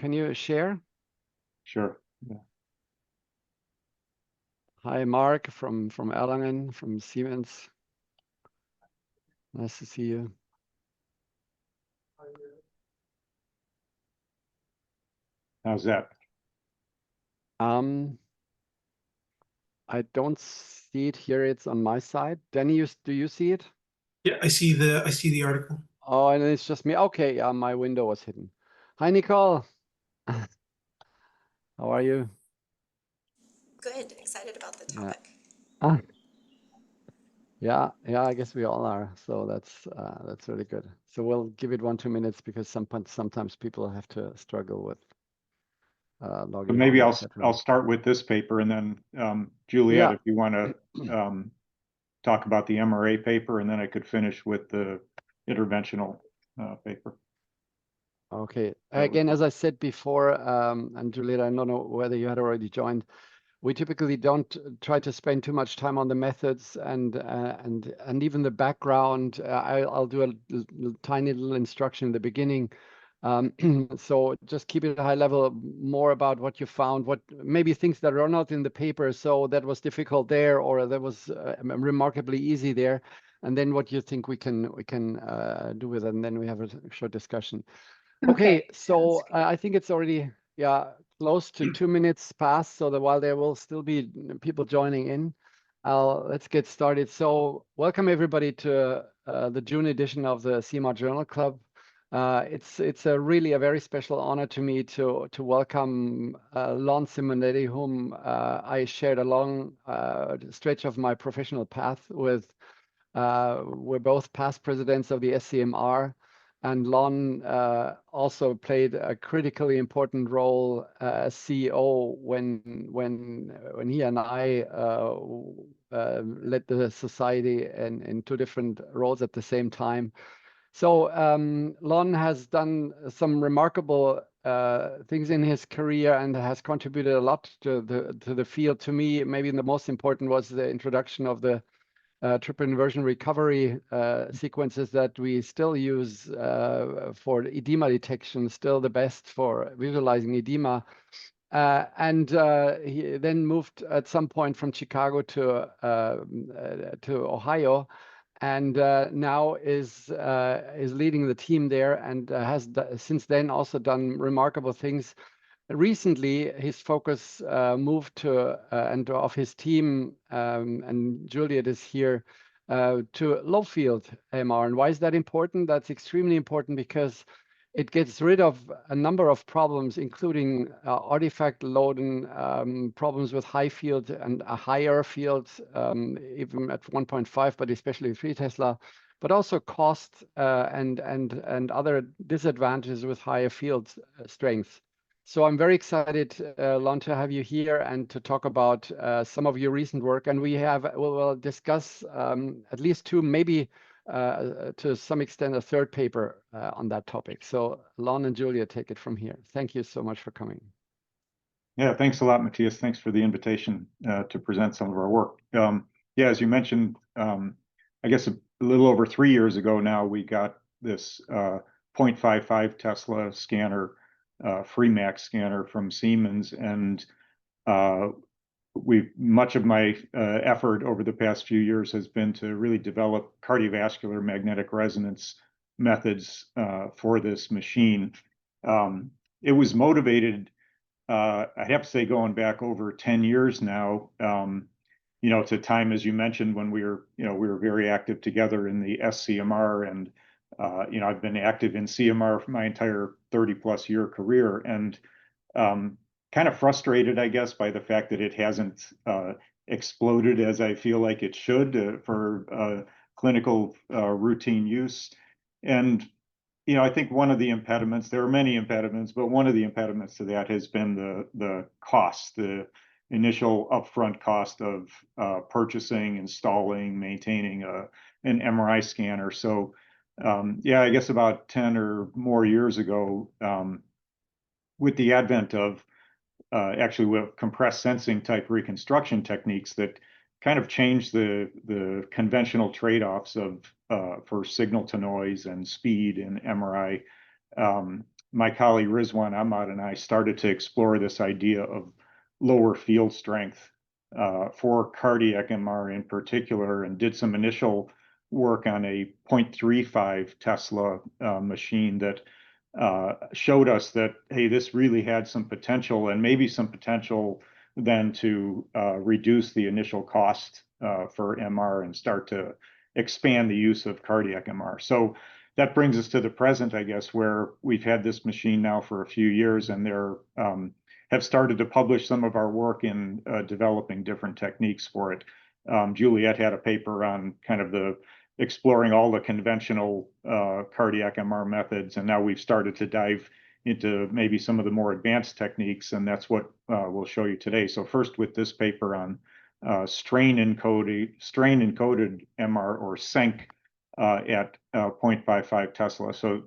can you share? Sure. Yeah. Hi, Mark from Erlangen, from Siemens. Nice to see you. How's that? I don't see it here. It's on my side. Danny, do you see it? Yeah, I see the article. Oh, and it's just me. Okay, yeah, my window was hidden. Hi, Nicole. How are you? Good. Excited about the Yeah. topic. Yeah, I guess we all are. So that's really good. So we'll give it 1-2 minutes because sometimes people have to struggle with logging Maybe in, I'll etc. start with this paper, and then Juliet, if you want to talk about the MRA paper, and then I could finish with the interventional paper. Okay. Again, as I said before, and Juliet, I don't know whether you had already joined. We typically don't try to spend too much time on the methods and even the background. I'll do a tiny little instruction in the beginning. So just keep it high level, more about what you found, what maybe things that are not in the paper. So that was difficult there, or that was remarkably easy there, and then what you think we can do with it, and then we have a short discussion. Okay, so I think it's already close to 2 minutes past, so that while there will still be people joining in, let's get started. So welcome everybody to the June edition of the CMR Journal Club. It's really a very special honor to me to welcome Lon Simonetti, whom I shared a long stretch of my professional path with. We're both past presidents of the SCMR, and Lon also played a critically important role as CEO when he and I led the society in 2 different roles at the same time. So Lon has done some remarkable things in his career and has contributed a lot to the field. To me, maybe the most important was the introduction of the triple inversion recovery sequences that we still use for edema detection, still the best for visualizing edema. And he then moved at some point from Chicago to Ohio, and now is leading the team there, and has since then also done remarkable things. Recently, his focus moved to and of his team, and Juliet is here, to low field MR. And why is that important? That's extremely important because it gets rid of a number of problems, including artifact loading, problems with high field and a higher field, even at 1.5, but especially 3 Tesla, but also cost and other disadvantages with higher field strength. So I'm very excited, Lon, to have you here and to talk about some of your recent work. And we'll discuss at least 2, maybe to some extent a 3rd paper on that topic. So Lon and Julia, take it from here. Thank you so much for coming. Yeah, thanks a lot, Matthias. Thanks for the invitation to present some of our work. Yeah, as you mentioned, I guess a little over 3 years ago now, we got this 0.55 Tesla scanner, FreeMax scanner from Siemens, and much of my effort over the past few years has been to really develop cardiovascular magnetic resonance methods for this machine. It was motivated, I have to say, going back over 10 years now, to time, as you mentioned, when we were very active together in the SCMR, and I've been active in CMR for my entire 30+ year career, and kind of frustrated, I guess, by the fact that it hasn't exploded as I feel like it should for clinical routine use. And I think one of the impediments, there are many impediments, but one of the impediments to that has been the cost, the initial upfront cost of purchasing, installing, maintaining an MRI scanner. So yeah, I guess about 10 or more years ago, with the advent of actually with compressed sensing type reconstruction techniques that kind of changed the conventional trade-offs of for signal to noise and speed in MRI, my colleague Rizwan Ahmad and I started to explore this idea of lower field strength for cardiac MR in particular, and did some initial work on a 0.35 Tesla machine that showed us that, hey, this really had some potential, and maybe some potential then to reduce the initial cost for MR and start to expand the use of cardiac MR. So that brings us to the present, I guess, where we've had this machine now for a few years, and they're have started to publish some of our work in developing different techniques for it. Juliet had a paper on kind of the exploring all the conventional cardiac MR methods, and now we've started to dive into maybe some of the more advanced techniques, and that's what we'll show you today. So first, with this paper on strain-encoded MR, or SENC, at 0.55 Tesla. So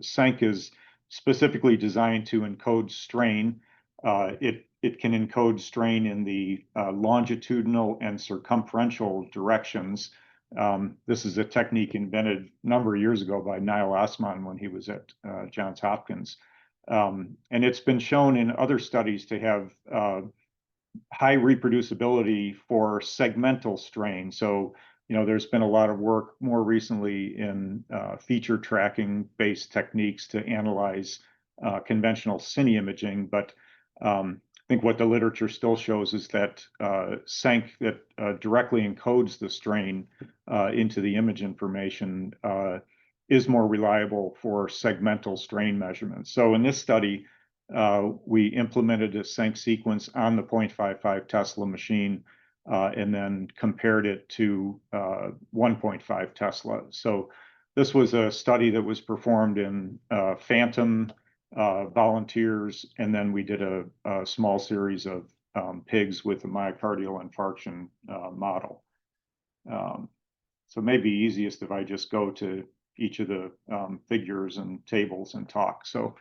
SENC is specifically designed to encode strain. It can encode strain in the longitudinal and circumferential directions. This is a technique invented a number of years ago by Niall Osman when he was at Johns Hopkins. And it's been shown in other studies to have high reproducibility for segmental strain. So, there's been a lot of work more recently in feature tracking based techniques to analyze conventional cine imaging. But I think what the literature still shows is that SENC that directly encodes the strain into the image information is more reliable for segmental strain measurements. So in this study, we implemented a SENC sequence on the 0.55 Tesla machine and then compared it to 1.5 Tesla. So this was a study that was performed in phantom volunteers, and then we did a small series of pigs with a myocardial infarction model. So maybe easiest if I just go to each of the figures and tables and talk. So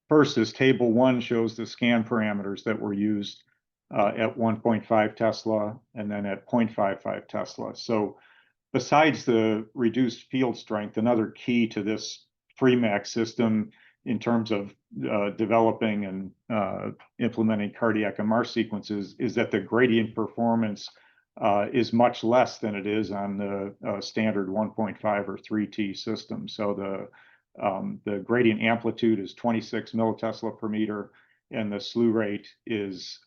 first is table 1 shows the scan parameters that were used at 1.5 Tesla and then at 0.55 Tesla. So besides the reduced field strength, another key to this Fremax system in terms of developing and implementing cardiac MR sequences is that the gradient performance is much less than it is on the standard 1.5 or 3T system. So the gradient amplitude is 26 millitesla per meter, and the slew rate is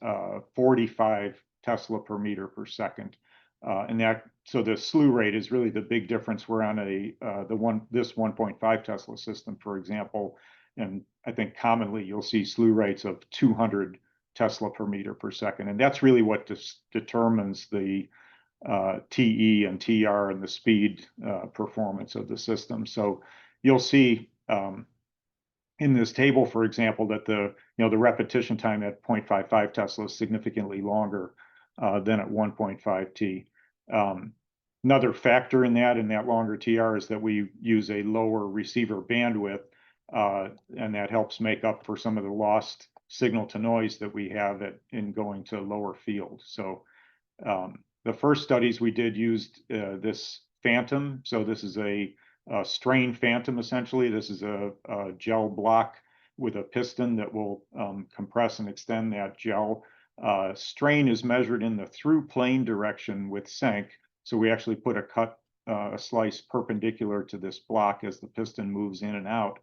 45 Tesla per meter per second. So the slew rate is really the big difference. We're on this 1.5 Tesla system, for example, and I think commonly you'll see slew rates of 200 Tesla per meter per second, and that's really what determines the TE and TR and the speed performance of the system. So you'll see in this table, for example, that the repetition time at 0.55 Tesla is significantly longer than at 1.5 T. Another factor in that longer TR is that we use a lower receiver bandwidth, and that helps make up for some of the lost signal to noise that we have in going to lower field. So the first studies we did used this phantom. So this is a strain phantom, essentially. This is a gel block with a piston that will compress and extend that gel. Strain is measured in the through plane direction with SENC. So we actually put a slice perpendicular to this block as the piston moves in and out.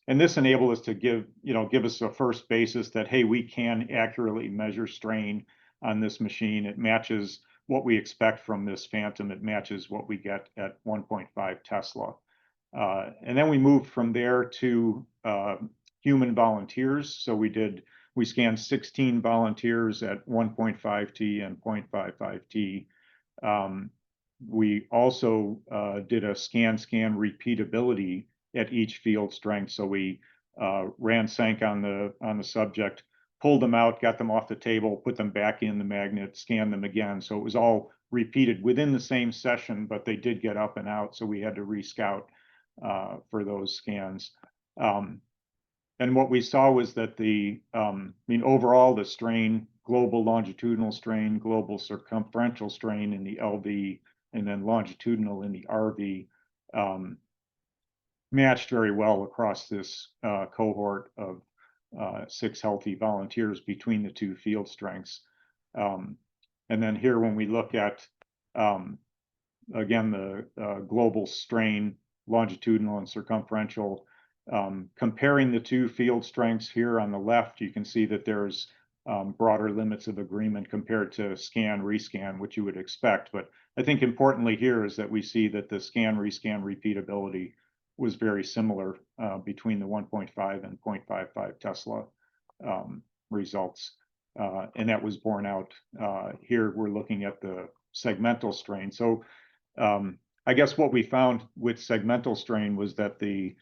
And this enabled us to give us a first basis that, hey, we can accurately measure strain on this machine. It matches what we expect from this phantom. It matches what we get at 1.5 Tesla. And then we moved from there to human volunteers. So we scanned 16 volunteers at 1.5 T and 0.55 T. We also did a scan repeatability at each field strength. So we ran SENC on the subject, pulled them out, got them off the table, put them back in the magnet, scanned them again. So it was all repeated within the same session, but they did get up and out. So we had to rescout for those scans. And what we saw was that overall the strain, global longitudinal strain, global circumferential strain in the LV, and then longitudinal in the RV, matched very well across this cohort of 6 healthy volunteers between the 2 field strengths. And then here, when we look at, again, the global strain, longitudinal and circumferential, comparing the 2 field strengths here on the left, you can see that there's broader limits of agreement compared to scan, rescan, which you would expect. But I think importantly here is that we see that the scan, rescan repeatability was very similar between the 1.5 and 0.55 Tesla results. And that was borne out here. We're looking at the segmental strain. So I guess what we found with segmental strain was that the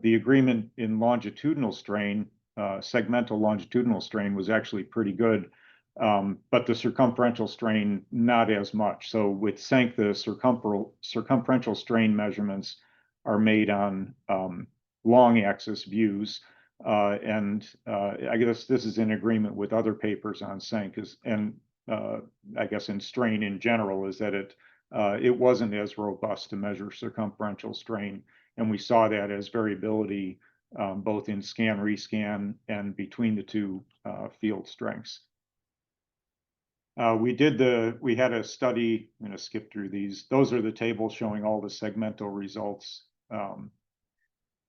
agreement in longitudinal strain, segmental longitudinal strain, was actually pretty good, but the circumferential strain not as much. So with SENC, the circumferential strain measurements are made on long axis views, and I guess this is in agreement with other papers on SENC, and I guess in strain in general, is that it wasn't as robust to measure circumferential strain, and we saw that as variability both in scan, rescan, and between the 2 field strengths. We had a study. I'm going to skip through these. Those are the tables showing all the segmental results.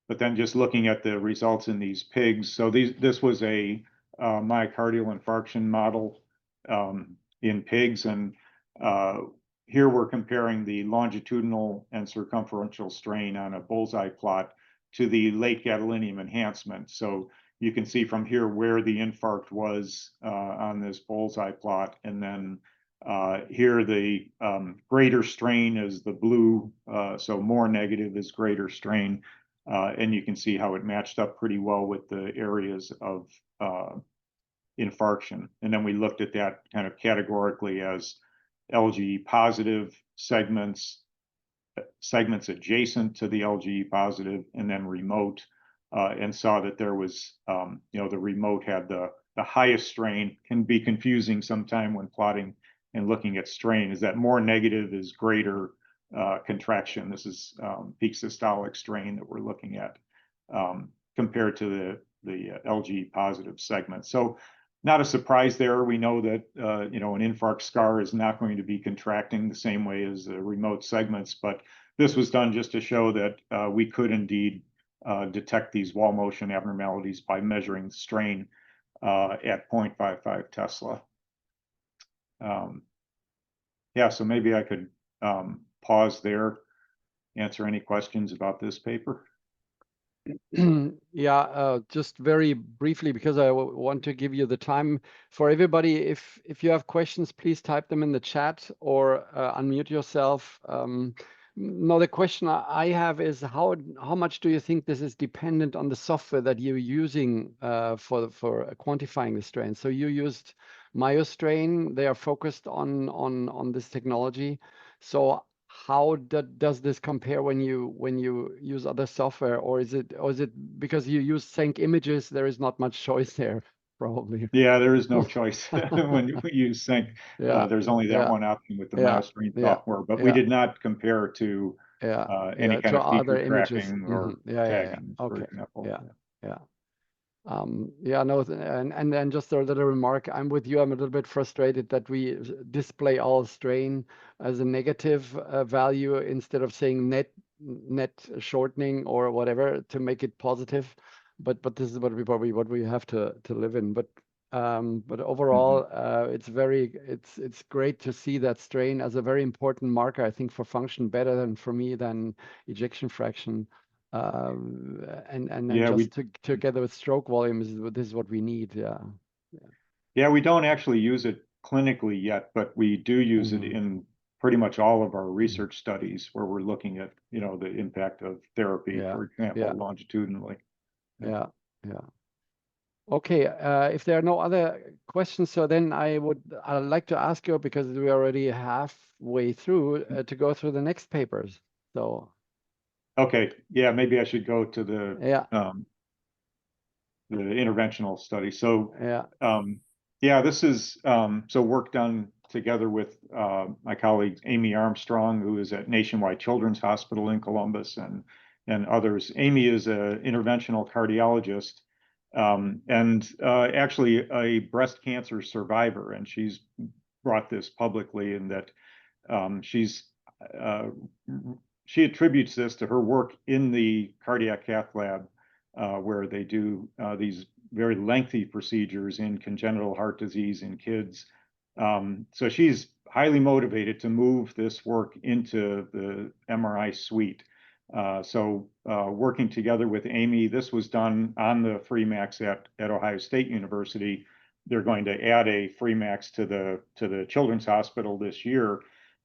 But then just looking at the results in these pigs. So this was a myocardial infarction model in pigs, and here we're comparing the longitudinal and circumferential strain on a bullseye plot to the late gadolinium enhancement. So you can see from here where the infarct was on this bullseye plot, and then here the greater strain is the blue, so more negative is greater strain, and you can see how it matched up pretty well with the areas of infarction. And then we looked at that kind of categorically as LGE positive segments adjacent to the LGE positive, and then remote, and saw that there was, the remote had the highest strain. Can be confusing sometime when plotting and looking at strain, is that more negative is greater contraction. This is peak systolic strain that we're looking at compared to the LGE positive segment. So not a surprise there. We know that an infarct scar is not going to be contracting the same way as the remote segments, but this was done just to show that we could indeed detect these wall motion abnormalities by measuring strain at 0.55 Tesla. Yeah, so maybe I could pause there, answer any questions about this paper. Yeah, just very briefly, because I want to give you the time for everybody. If you have questions, please type them in the chat or unmute yourself. No, the question I have is how much do you think this is dependent on the software that you're using for quantifying the strain? So you used MyoStrain. They are focused on this technology. So how does this compare when you use other software, or is it because you use SENC images, there is not much choice there, probably? Yeah, there is no choice when you use SENC. There's only that one option with the MyoStrain software, but we did not compare to any kind of feature tracking or tagging, for example. No, and then just a little remark. I'm with you. I'm a little bit frustrated that we display all strain as a negative value instead of saying net shortening or whatever to make it positive. But this is what we have to live in. But overall, it's great to see that strain as a very important marker, I think, for function, better than for me than ejection fraction. Together with stroke volume, this is what we need. Yeah, we don't actually use it clinically yet, but we do use it in pretty much all of our research studies where we're looking at the impact of therapy, for example, longitudinally. Okay, if there are no other questions, so then I'd like to ask you, because we're already halfway through, to go through the next papers. So okay, yeah, maybe I should go to the interventional study. So this is work done together with my colleague Amy Armstrong, who is at Nationwide Children's Hospital in Columbus, and and others. Amy is an interventional cardiologist, and actually a breast cancer survivor, and she's brought this publicly in that she attributes this to her work in the cardiac cath lab, where they do these very lengthy procedures in congenital heart disease in kids. So she's highly motivated to move this work into the MRI suite. Working together with Amy, this was done on the Freemax at Ohio State University. They're going to add a Freemax to the Children's Hospital this year.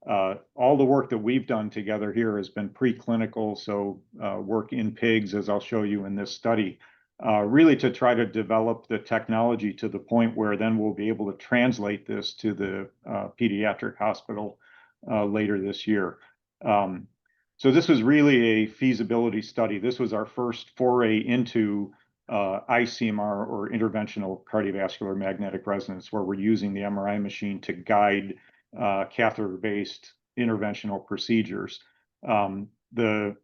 All the work that we've done together here has been preclinical, so work in pigs, as I'll show you in this study, really to try to develop the technology to the point where then we'll be able to translate this to the pediatric hospital later this year. So this was really a feasibility study. This was our first foray into ICMR, or interventional cardiovascular magnetic resonance, where we're using the MRI machine to guide catheter-based interventional procedures. The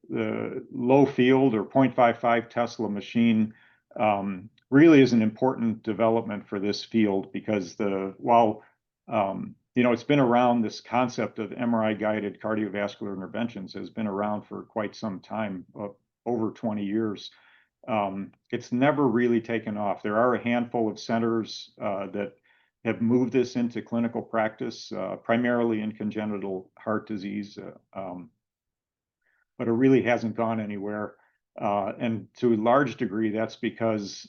low field or 0.55 Tesla machine really is an important development for this field, because while it's been around, this concept of MRI guided cardiovascular interventions has been around for quite some time, over 20 years. It's never really taken off. There are a handful of centers that have moved this into clinical practice, primarily in congenital heart disease, but it really hasn't gone anywhere. And to a large degree, that's because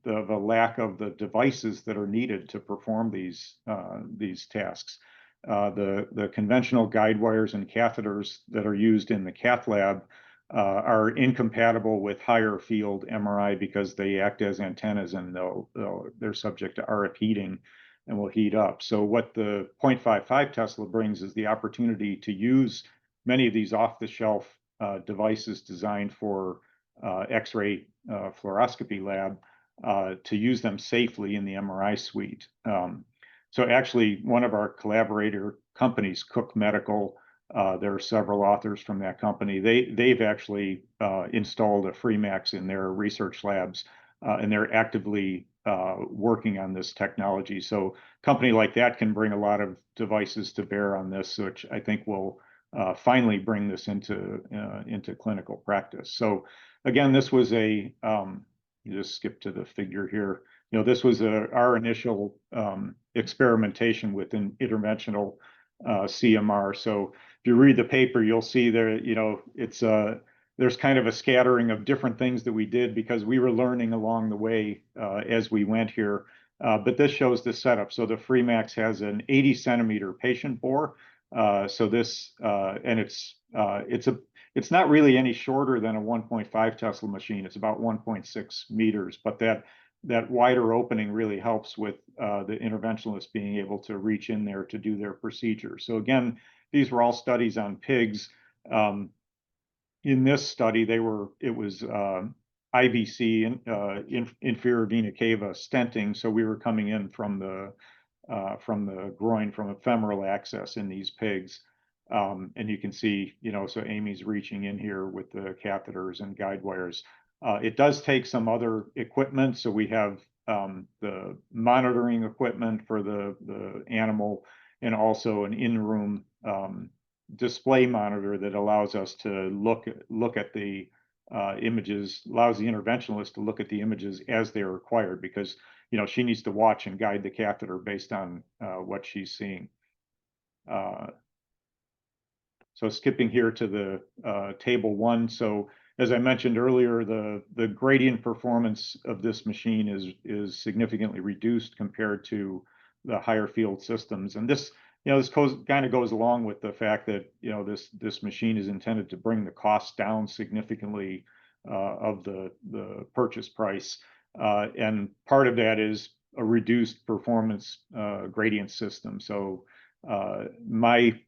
the lack of the devices that are needed to perform these tasks. The conventional guide wires and catheters that are used in the cath lab are incompatible with higher field MRI, because they act as antennas, and they're subject to RF heating and will heat up. So what the 0.55 Tesla brings is the opportunity to use many of these off-the-shelf devices designed for X-ray fluoroscopy lab, to use them safely in the MRI suite. So actually, one of our collaborator companies, Cook Medical, there are several authors from that company. They've actually installed a Freemax in their research labs, and they're actively working on this technology. So a company like that can bring a lot of devices to bear on this, which I think will finally bring this into clinical practice. So again, this was you just skip to the figure here. This was our initial experimentation with an interventional CMR. So if you read the paper, you'll see there, there's kind of a scattering of different things that we did, because we were learning along the way as we went here. But this shows the setup. So the Freemax has an 80 centimeter patient bore. So this, and it's not really any shorter than a 1.5 Tesla machine. It's about 1.6 meters, but that wider opening really helps with the interventionalist being able to reach in there to do their procedure. So again, these were all studies on pigs. In this study, it was IVC, inferior vena cava stenting. So we were coming in from the groin, from a femoral access in these pigs. And you can see, so Amy's reaching in here with the catheters and guide wires. It does take some other equipment. So we have the monitoring equipment for the animal, and also an in-room display monitor that allows us to look at the images, allows the interventionalist to look at the images as they're required, because she needs to watch and guide the catheter based on what she's seeing. So skipping here to the table 1. So as I mentioned earlier, the gradient performance of this machine is significantly reduced compared to the higher field systems. And this kind of goes along with the fact that this machine is intended to bring the cost down significantly of the purchase price. And part of that is a reduced performance gradient system. So my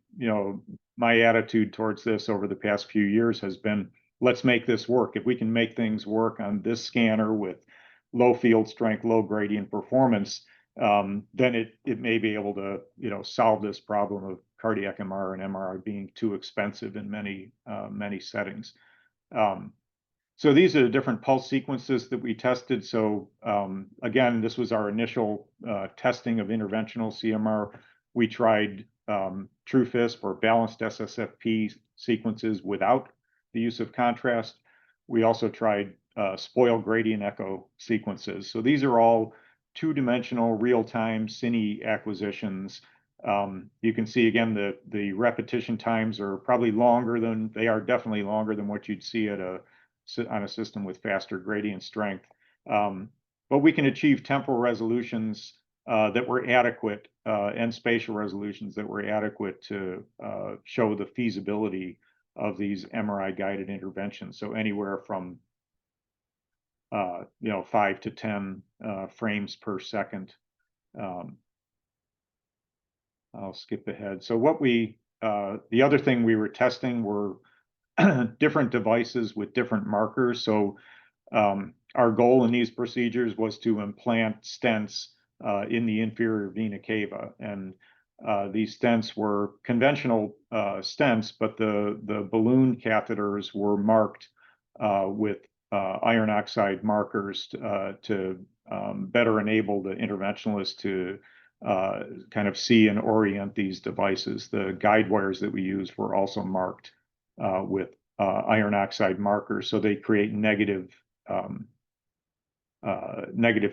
attitude towards this over the past few years has been, let's make this work. If we can make things work on this scanner with low field strength, low gradient performance, then it may be able to solve this problem of cardiac MR and MRI being too expensive in many settings. So these are the different pulse sequences that we tested. So again, this was our initial testing of interventional CMR. We tried true FISP or balanced SSFP sequences without the use of contrast. We also tried spoil gradient echo sequences. So these are all two-dimensional real-time cine acquisitions. You can see again the repetition times are probably longer than, they are definitely longer than what you'd see at on a system with faster gradient strength. But we can achieve temporal resolutions that were adequate and spatial resolutions that were adequate to show the feasibility of these MRI guided interventions. So anywhere from 5 to 10 frames per second. I'll skip ahead. So what the other thing we were testing were different devices with different markers. So our goal in these procedures was to implant stents in the inferior vena cava. And these stents were conventional stents, but the balloon catheters were marked with iron oxide markers to better enable the interventionalist to kind of see and orient these devices. The guide wires that we used were also marked with iron oxide markers, so they create negative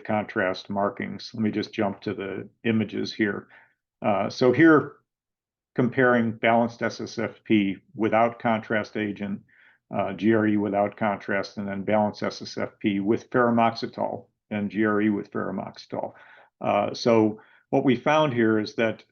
contrast markings. Let me just jump to the images here. So here, comparing balanced SSFP without contrast agent, GRE without contrast, and then balanced SSFP with ferumoxytol and GRE with ferumoxytol. So what we found here is that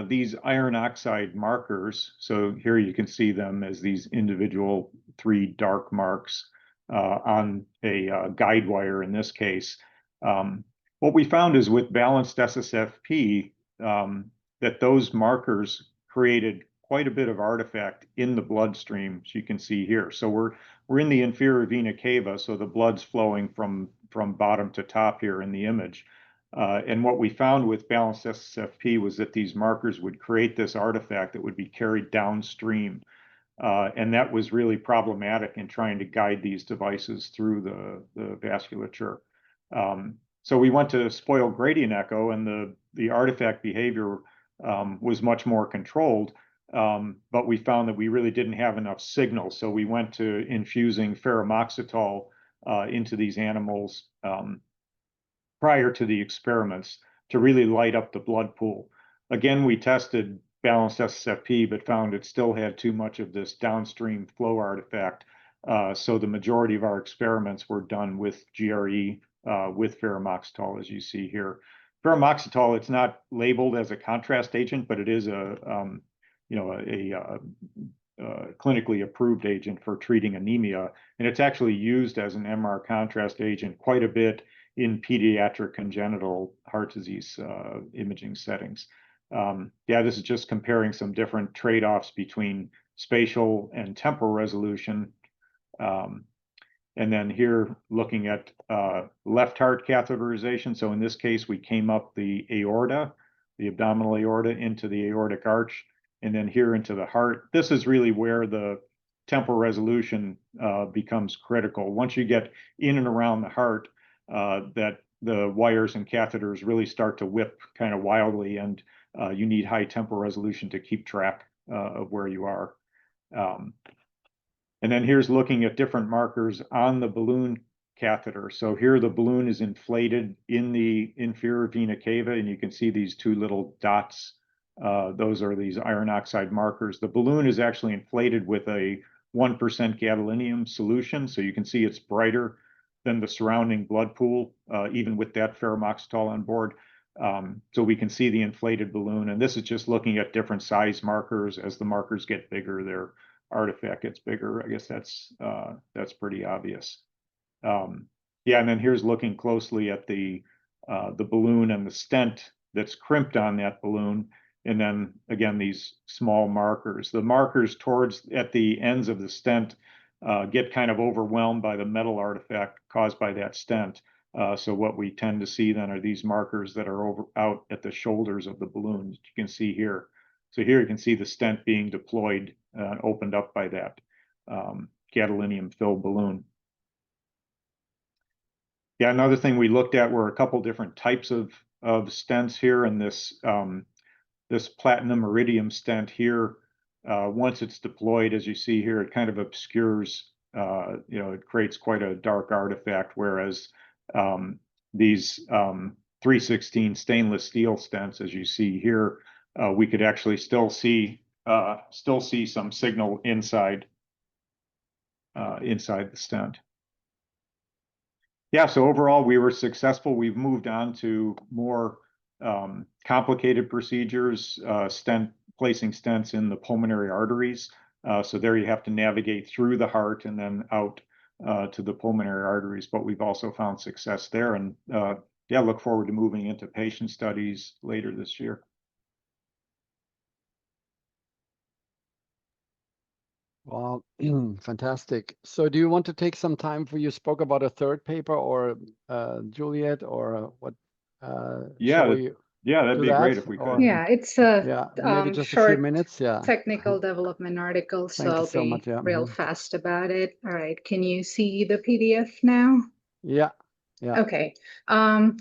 these iron oxide markers, so here you can see them as these individual 3 dark marks on a guide wire in this case. What we found is with balanced SSFP, that those markers created quite a bit of artifact in the bloodstream, as you can see here. So we're in the inferior vena cava, so the blood's flowing from bottom to top here in the image. And what we found with balanced SSFP was that these markers would create this artifact that would be carried downstream. And that was really problematic in trying to guide these devices through the vasculature. So we went to spoil gradient echo, and the artifact behavior was much more controlled, but we found that we really didn't have enough signal. So we went to infusing ferumoxytol into these animals prior to the experiments to really light up the blood pool. Again, we tested balanced SSFP, but found it still had too much of this downstream flow artifact. So the majority of our experiments were done with GRE with ferumoxytol, as you see here. Ferumoxytol, it's not labeled as a contrast agent, but it is a clinically approved agent for treating anemia, and it's actually used as an MR contrast agent quite a bit in pediatric congenital heart disease imaging settings. Yeah, this is just comparing some different trade-offs between spatial and temporal resolution. And then here, looking at left heart catheterization. So in this case, we came up the aorta, the abdominal aorta, into the aortic arch, and then here into the heart. This is really where the temporal resolution becomes critical. Once you get in and around the heart, that the wires and catheters really start to whip kind of wildly, and you need high temporal resolution to keep track of where you are. And then here's looking at different markers on the balloon catheter. So here the balloon is inflated in the inferior vena cava, and you can see these 2 little dots. Those are these iron oxide markers. The balloon is actually inflated with a 1% gadolinium solution, so you can see it's brighter than the surrounding blood pool, even with that ferumoxytol on board. So we can see the inflated balloon, and this is just looking at different size markers. As the markers get bigger, their artifact gets bigger. I guess that's pretty obvious. Yeah, and then here's looking closely at the balloon and the stent that's crimped on that balloon, and then again these small markers. The markers at the ends of the stent get kind of overwhelmed by the metal artifact caused by that stent. So what we tend to see then are these markers that are out at the shoulders of the balloon, that you can see here. So here you can see the stent being deployed, opened up by that. gadolinium filled balloon. Yeah, another thing we looked at were a couple different types of stents here, and this this platinum iridium stent here, once it's deployed, as you see here, it kind of obscures, you know, it creates quite a dark artifact, whereas these 316 stainless steel stents, as you see here, we could actually still see some signal inside the stent. Yeah, so overall we were successful. We've moved on to more complicated procedures, placing stents in the pulmonary arteries. So there you have to navigate through the heart and then out to the pulmonary arteries. But we've also found success there, and yeah, look forward to moving into patient studies later this year. Wow, fantastic. So do you want to take some time for, you spoke about a third paper, or Juliet, or what? Yeah, shall we yeah, that'd do be that, great if we or- could. Yeah, it's a Yeah, maybe just a few short minutes. Yeah. technical development article, so Thank you I'll so be much. Yeah. real fast about it. All right, can you see the PDF now? Yeah. Yeah. Okay,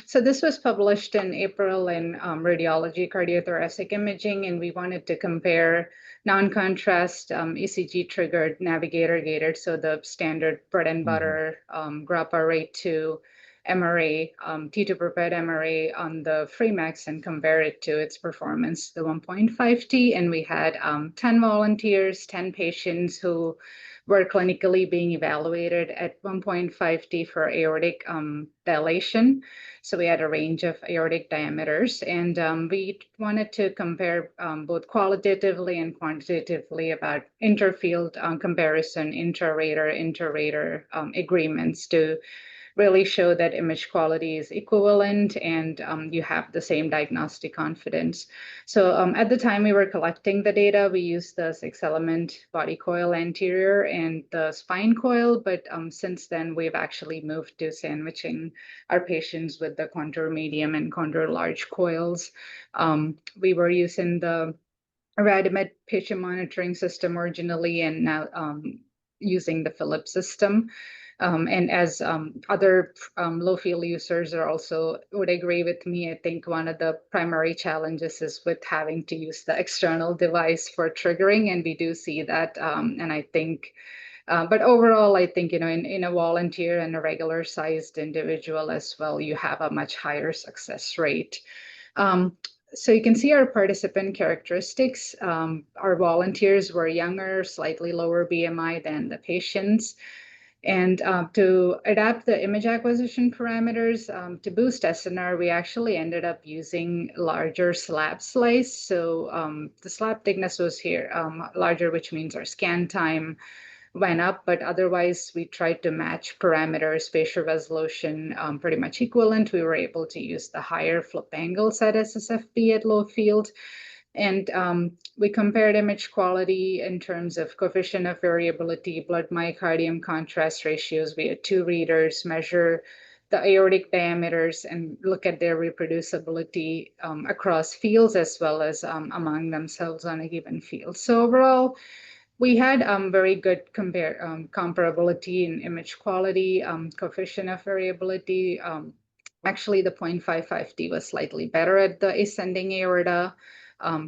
so this was published in April in Radiology Cardiothoracic Imaging, and we wanted to compare non-contrast ECG triggered navigator gated, so the standard bread and butter grappa rate 2 MRA, T2 prepared MRA on the Freemax, and compare it to its performance, the 1.5T. And we had 10 volunteers, 10 patients who were clinically being evaluated at 1.5T for aortic dilation. So we had a range of aortic diameters, and we wanted to compare both qualitatively and quantitatively about interfield comparison, inter-rater agreements to really show that image quality is equivalent, and you have the same diagnostic confidence. So at the time we were collecting the data, we used the 6-element body coil anterior and the spine coil, but since then we've actually moved to sandwiching our patients with the contour medium and contour large coils. We were using the Radimed patient monitoring system originally, and now using the Philips system. And as other low field users are also would agree with me, I think one of the primary challenges is with having to use the external device for triggering, and we do see that. And I think, but overall, I think, you know, in a volunteer and a regular sized individual as well, you have a much higher success rate. So you can see our participant characteristics. Our volunteers were younger, slightly lower BMI than the patients. And to adapt the image acquisition parameters, to boost SNR, we actually ended up using larger slab slice. So the slab thickness was here larger, which means our scan time went up, but otherwise we tried to match parameters, spatial resolution pretty much equivalent. We were able to use the higher flip angles at SSFP at low field. And we compared image quality in terms of coefficient of variability, blood myocardium contrast ratios. We had 2 readers measure the aortic diameters and look at their reproducibility across fields as well as among themselves on a given field. So overall, we had very good comparability in image quality, coefficient of variability. Actually, the 0.55T was slightly better at the ascending aorta.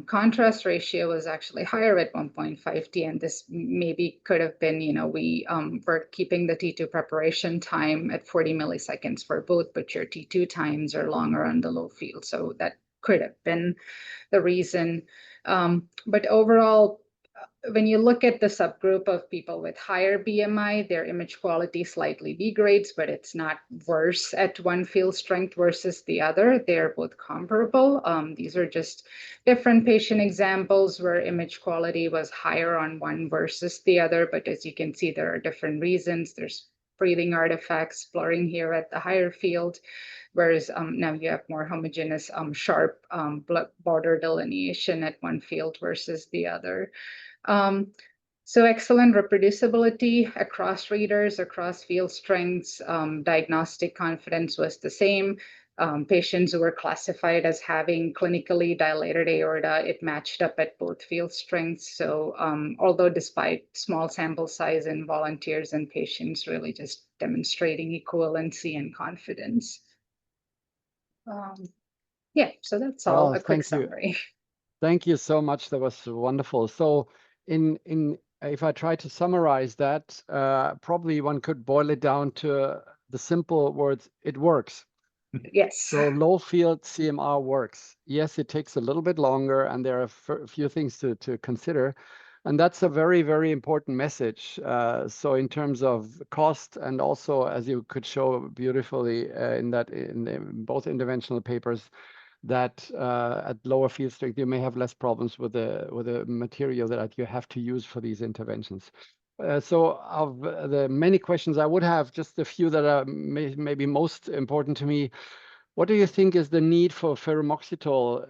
Contrast ratio was actually higher at 1.5T, and this maybe could have been, you know, we were keeping the T2 preparation time at 40 milliseconds for both, but your T2 times are longer on the low field, so that could have been the reason. But overall, when you look at the subgroup of people with higher BMI, their image quality slightly degrades, but it's not worse at one field strength versus the other. They're both comparable. These are just different patient examples where image quality was higher on one versus the other. But as you can see, there are different reasons. There's breathing artifacts, blurring here at the higher field, whereas now you have more homogeneous, sharp border delineation at one field versus the other. So excellent reproducibility across readers, across field strengths. Diagnostic confidence was the same. patients who were classified as having clinically dilated aorta, it matched up at both field strengths. So although despite small sample size in volunteers and patients, really just demonstrating equivalency and confidence. Yeah, so that's all, Well, a quick thank you. summary. Thank you so much. That was wonderful. So if I try to summarize that, probably one could boil it down to the simple words, it works. Yes. So low field CMR works. Yes, it takes a little bit longer and there are a few things to consider. And that's a very, very important message. So in terms of cost, and also as you could show beautifully in both interventional papers, that at lower field strength, you may have less problems with the material that you have to use for these interventions. So of the many questions I would have, just a few that are maybe most important to me. What do you think is the need for ferromoxitol?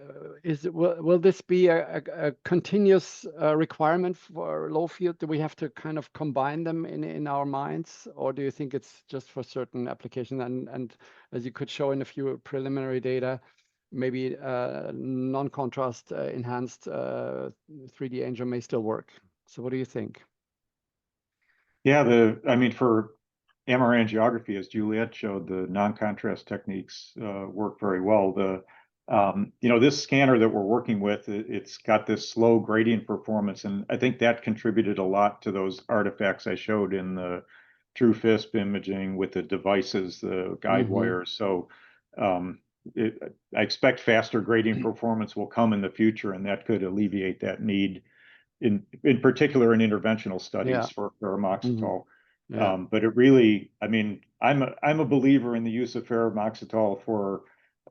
Will this be a continuous requirement for low field? Do we have to kind of combine them in our minds, or do you think it's just for certain applications? And as you could show in a few preliminary data, maybe non-contrast enhanced 3D angio may still work. So what do you think? Yeah, I mean, for MR angiography, as Juliet showed, the non-contrast techniques work very well. This scanner that we're working with, it's got this slow gradient performance, and I think that contributed a lot to those artifacts I showed in the true FISP imaging with the devices, the guide wires. So I expect faster gradient performance will come in the future, and that could alleviate that need in particular in interventional studies for ferromoxitol. But it really, I mean, I'm a believer in the use of ferromoxitol for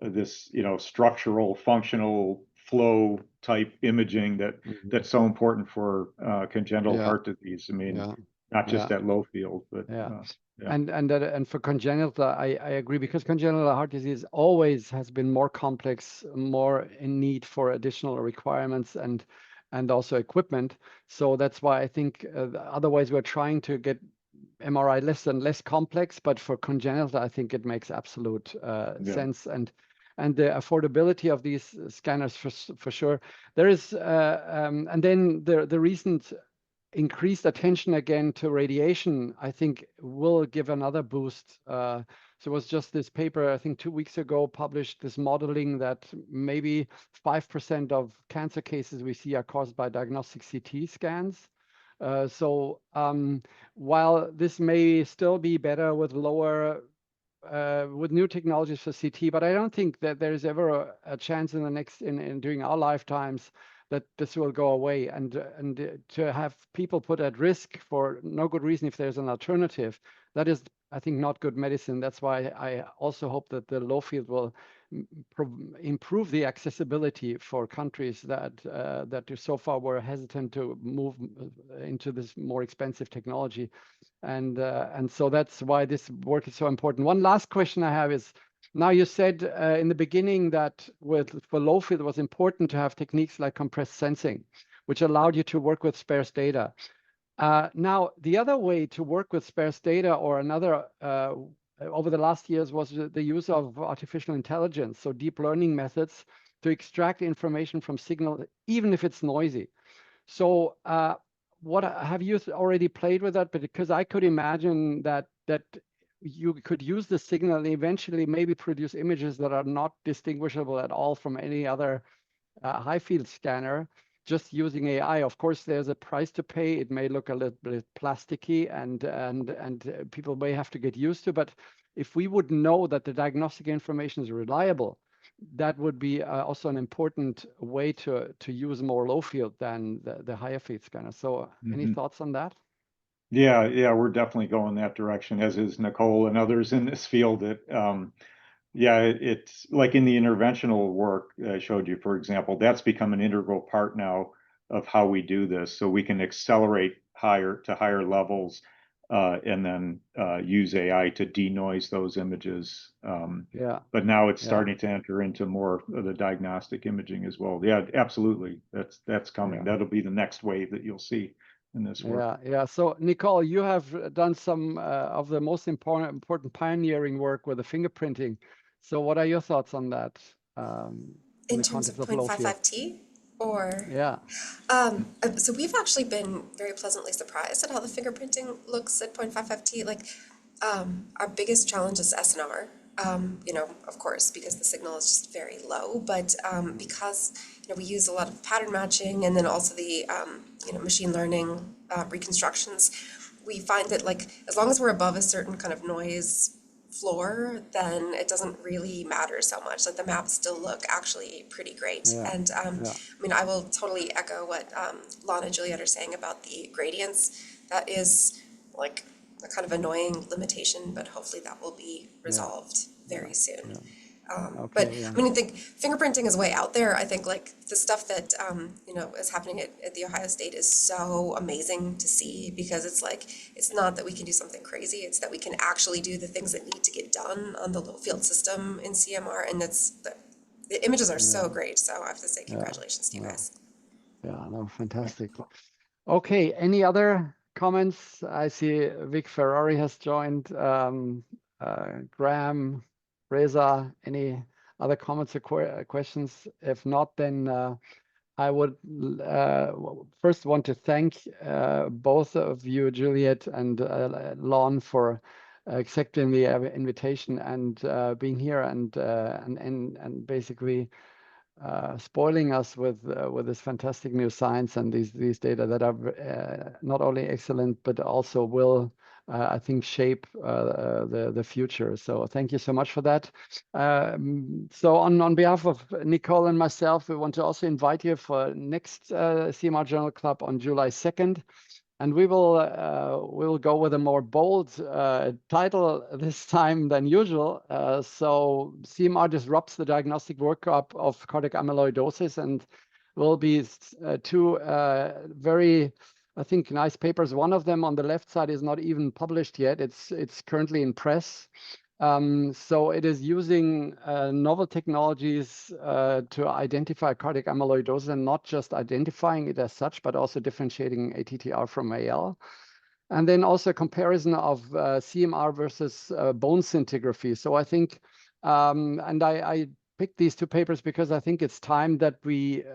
this, structural, functional flow type imaging that's so important for congenital heart disease. I mean, not just at low field, but And for congenital, I agree, because congenital heart disease always has been more complex, more in need for additional requirements and also equipment. So that's why I think otherwise we're trying to get MRI less and less complex, but for congenital, I think it makes absolute sense. And the affordability of these scanners for sure. There is, and then the recent increased attention again to radiation, I think will give another boost. So it was just this paper, I think 2 weeks ago, published this modeling that maybe 5% of cancer cases we see are caused by diagnostic CT scans. So while this may still be better with with new technologies for CT, but I don't think that there is ever a chance in during our lifetimes that this will go away, and to have people put at risk for no good reason if there's an alternative, that is, I think, not good medicine. That's why I also hope that the low field will improve the accessibility for countries that so far were hesitant to move into this more expensive technology, and so that's why this work is so important. One last question I have is, now you said in the beginning that for low field it was important to have techniques like compressed sensing, which allowed you to work with sparse data. Now, the other way to work with sparse data, or another over the last years, was the use of artificial intelligence, so deep learning methods to extract information from signal, even if it's noisy. So what have you already played with that? Because I could imagine that you could use the signal and eventually maybe produce images that are not distinguishable at all from any other high field scanner, just using AI. Of course, there's a price to pay. It may look a little bit plasticky, and people may have to get used to. But if we would know that the diagnostic information is reliable, that would be also an important way to use more low field than the higher field scanner. So any thoughts on that? Yeah, we're definitely going that direction, as is Nicole and others in this field. It's like in the interventional work I showed you, for example, that's become an integral part now of how we do this. So we can accelerate higher levels and then use AI to denoise those images. But now it's starting to enter into more of the diagnostic imaging as well. Yeah, absolutely. That's coming. That'll be the next wave that you'll see in this work. So Nicole, you have done some of the most important pioneering work with the fingerprinting. So what are your thoughts on that? In the terms of context of low field? 0.55T or? Yeah. So we've actually been very pleasantly surprised at how the fingerprinting looks at 0.55T. Like, our biggest challenge is SNR. Of course, because the signal is just very low, but because we use a lot of pattern matching and then also the machine learning reconstructions, we find that like as long as we're above a certain kind of noise floor, then it doesn't really matter so much. Like the maps still look actually pretty great. Yeah. And Yeah. I mean, I will totally echo what Lon and Juliet are saying about the gradients. That is like a kind of annoying limitation, but hopefully that will be resolved very soon. Yeah. But Okay, yeah. I mean, I think fingerprinting is way out there. I think like the stuff that is happening at the Ohio State is so amazing to see, because it's like it's not that we can do something crazy; it's that we can actually do the things that need to get done on the low field system in CMR, and the images are so great. So I have to say, congratulations to you guys. Yeah, no, fantastic. Okay, any other comments? I see Vic Ferrari has joined. Graham, Reza, any other comments or questions? If not, then I would first want to thank both of you, Juliet and Lon, for accepting the invitation and being here and basically spoiling us with this fantastic new science and these data that are not only excellent but also will I think shape the future. So thank you so much for that. So on behalf of Nicole and myself, we want to also invite you for next CMR Journal Club on July 2nd. And we will go with a more bold title this time than usual. So CMR disrupts the diagnostic workup of cardiac amyloidosis, and will be two very, I think, nice papers. One of them on the left side is not even published yet. It's currently in press. So it is using novel technologies to identify cardiac amyloidosis, and not just identifying it as such, but also differentiating ATTR from AL. And then also a comparison of CMR versus bone scintigraphy. So I think, and I picked these two papers because I think it's time that we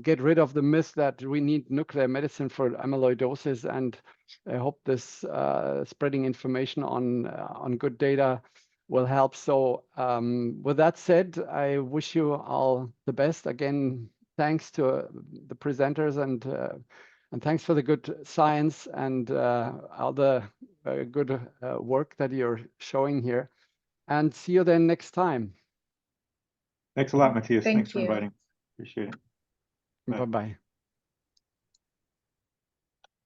get rid of the myth that we need nuclear medicine for amyloidosis. And I hope this spreading information on good data will help. So with that said, I wish you all the best. Again, thanks to the presenters and thanks for the good science and all the good work that you're showing here. And see you then next time. Thanks a lot, Matthias. Thank Thanks for you. inviting. Appreciate it. Bye. Bye-bye.